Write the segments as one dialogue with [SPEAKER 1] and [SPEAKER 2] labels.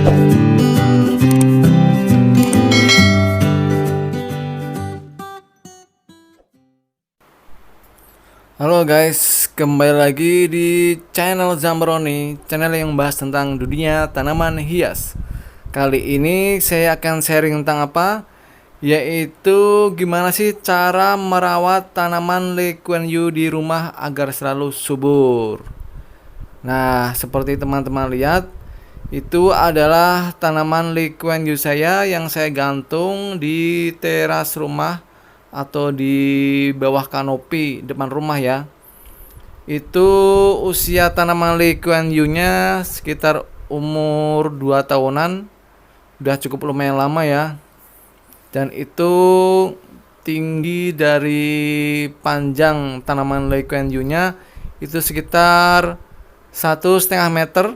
[SPEAKER 1] Halo guys, kembali lagi di channel Zambroni, channel yang membahas tentang dunia tanaman hias. Kali ini saya akan sharing tentang apa? Yaitu gimana sih cara merawat tanaman Lee Kuan Yew di rumah agar selalu subur. Nah, seperti teman-teman lihat, itu adalah tanaman Lee Kuan Yew saya yang saya gantung di teras rumah atau di bawah kanopi depan rumah ya. Itu usia tanaman Lee Kuan Yew nya sekitar umur 2 tahunan. Udah cukup lumayan lama ya. Dan itu tinggi dari panjang tanaman Lee Kuan Yew nya itu sekitar 1,5 meter.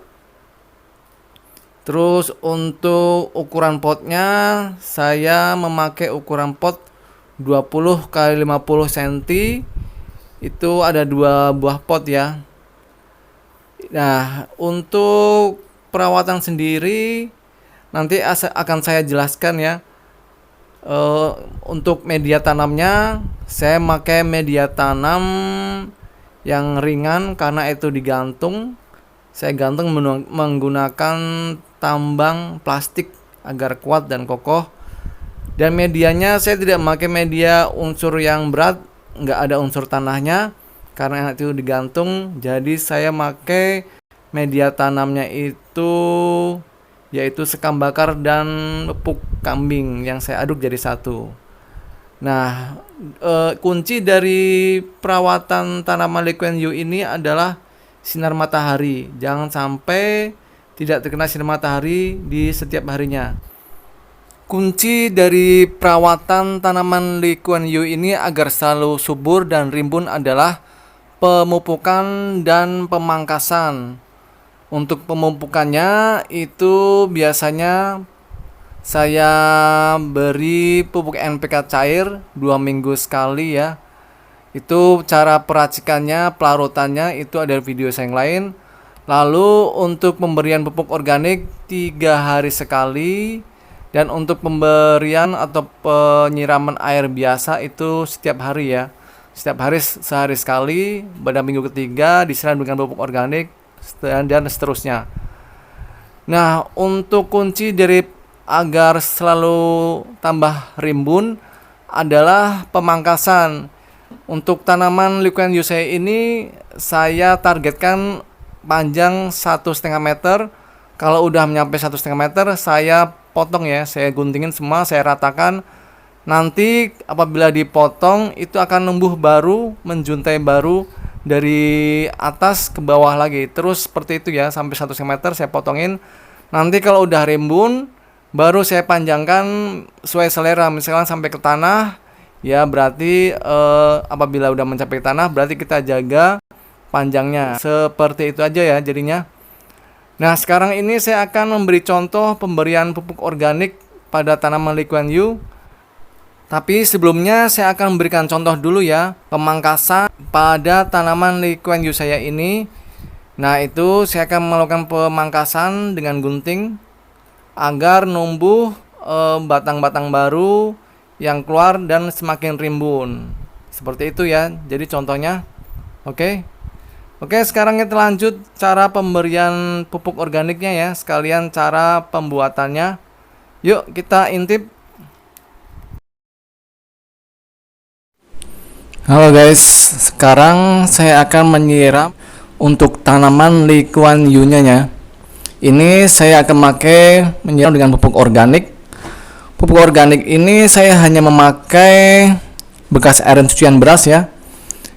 [SPEAKER 1] Terus untuk ukuran potnya saya memakai ukuran pot 20 x 50 cm. Itu ada 2 buah pot ya. Nah, untuk perawatan sendiri nanti akan saya jelaskan ya. Untuk media tanamnya saya pakai media tanam yang ringan karena itu digantung. Saya gantung menggunakan tambang plastik agar kuat dan kokoh. Dan medianya saya tidak memakai media unsur yang berat, nggak ada unsur tanahnya karena itu digantung. Jadi saya pakai media tanamnya itu yaitu sekam bakar dan pupuk kambing yang saya aduk jadi satu. Nah, kunci dari perawatan tanaman Lee Kuan Yew ini adalah sinar matahari. Jangan sampai tidak terkena sinar matahari di setiap harinya. Kunci dari perawatan tanaman Lee Kuan Yew ini agar selalu subur dan rimbun adalah pemupukan dan pemangkasan. Untuk pemupukannya itu biasanya saya beri pupuk NPK cair 2 minggu sekali ya. Itu cara peracikannya, pelarutannya itu ada video saya yang lain. Lalu untuk pemberian pupuk organik 3 hari sekali. Dan untuk pemberian atau penyiraman air biasa itu setiap hari ya. Setiap hari sehari sekali. Pada minggu ketiga disiram dengan pupuk organik dan seterusnya. Nah, untuk kunci dari agar selalu tambah rimbun adalah pemangkasan. Untuk tanaman Lee Kuan Yew saya ini saya targetkan panjang 1,5 meter. Kalau udah nyampe 1,5 meter saya potong ya, saya guntingin semua, saya ratakan. Nanti apabila dipotong itu akan numbuh baru, menjuntai baru dari atas ke bawah lagi. Terus seperti itu ya, sampai 1,5 meter saya potongin. Nanti kalau udah rimbun baru saya panjangkan sesuai selera, misalkan sampai ke tanah ya, berarti apabila udah mencapai tanah berarti kita jaga panjangnya. Seperti itu aja ya jadinya. Nah, sekarang ini saya akan memberi contoh pemberian pupuk organik pada tanaman Lee Kuan Yew. Tapi sebelumnya saya akan memberikan contoh dulu ya pemangkasan pada tanaman Lee Kuan Yew saya ini. Nah, itu saya akan melakukan pemangkasan dengan gunting agar numbuh batang-batang baru yang keluar dan semakin rimbun. Seperti itu ya. Jadi contohnya. Oke, sekarang kita lanjut cara pemberian pupuk organiknya ya, sekalian cara pembuatannya. Yuk kita intip. Halo guys, sekarang saya akan menyiram untuk tanaman Lee Kuan Yew nya ya. Ini saya akan pakai menyiram dengan pupuk organik. Pupuk organik ini saya hanya memakai bekas air cucian beras ya.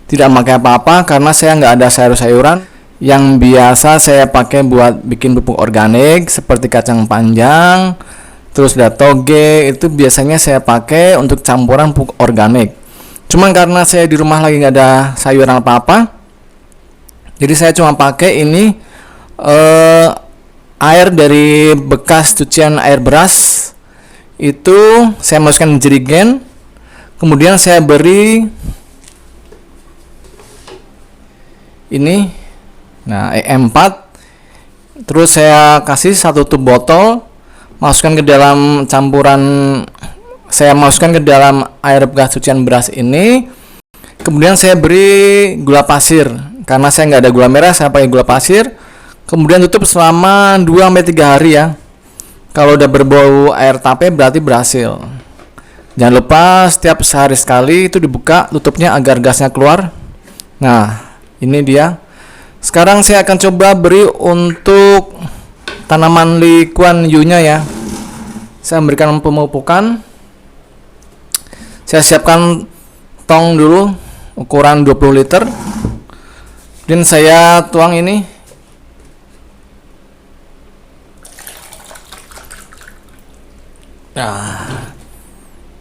[SPEAKER 1] Tidak pakai apa-apa karena saya nggak ada sayur-sayuran yang biasa saya pakai buat bikin pupuk organik seperti kacang panjang, terus ada toge, itu biasanya saya pakai untuk campuran pupuk organik. Cuman karena saya di rumah lagi nggak ada sayuran apa-apa, jadi saya cuma pakai ini air dari bekas cucian air beras. Itu saya masukkan jerigen, kemudian saya beri ini, nah E4 Terus saya kasih satu tutup botol, masukkan ke dalam campuran, saya masukkan ke dalam air bekas cucian beras ini. Kemudian saya beri gula pasir, karena saya nggak ada gula merah, saya pakai gula pasir. Kemudian tutup selama 2-3 hari ya. Kalau udah berbau air tape berarti berhasil. Jangan lupa setiap sehari sekali itu dibuka tutupnya agar gasnya keluar. Nah, ini dia. Sekarang saya akan coba beri untuk tanaman Lee Kuan Yew-nya ya. Saya memberikan pemupukan. Saya siapkan tong dulu ukuran 20 liter. Dan saya tuang ini. Nah,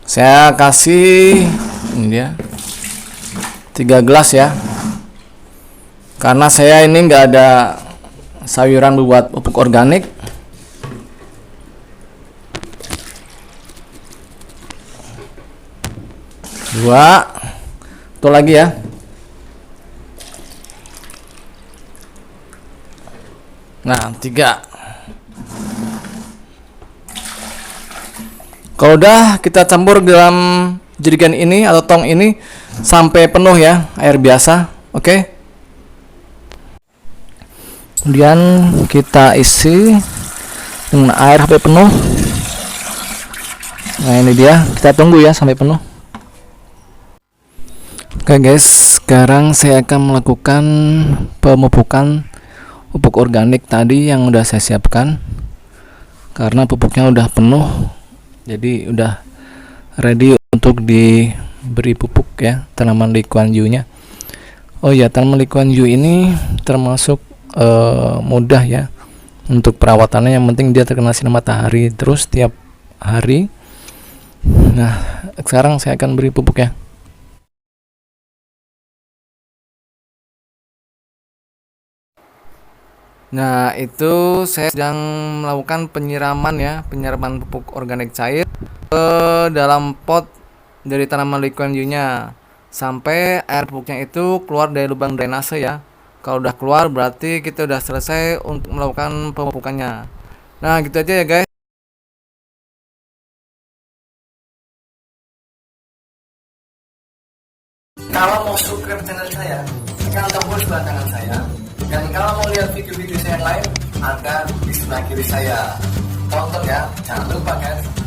[SPEAKER 1] saya kasih ini dia 3 gelas ya. Karena saya ini nggak ada sayuran buat pupuk organik. Dua, itu lagi ya. Nah, 3. Kalau udah kita campur dalam jerigen ini atau tong ini sampai penuh ya, air biasa. Oke. Kemudian kita isi dengan air sampai penuh. Nah, ini dia, kita tunggu ya sampai penuh. Oke guys, sekarang saya akan melakukan pemupukan pupuk organik tadi yang udah saya siapkan. Karena pupuknya udah penuh, jadi udah ready untuk diberi pupuk ya, tanaman Lee Kuan Yew-nya. Oh ya, tanaman Lee Kuan Yew ini termasuk mudah ya untuk perawatannya. Yang penting dia terkena sinar matahari terus tiap hari. Nah, sekarang saya akan beri pupuk ya. Nah, itu saya sedang melakukan penyiraman ya, penyiraman pupuk organik cair ke dalam pot dari tanaman Lee Kuan Yew-nya sampai air pupuknya itu keluar dari lubang drainase ya. Kalau udah keluar berarti kita udah selesai untuk melakukan pemupukannya. Nah, gitu aja ya guys. Kalau mau subscribe channel saya, tekan tombol sebelah kanan saya. Dan kalau mau lihat video-video saya yang lain, ada di sebelah kiri saya. Tonton ya, jangan lupa guys.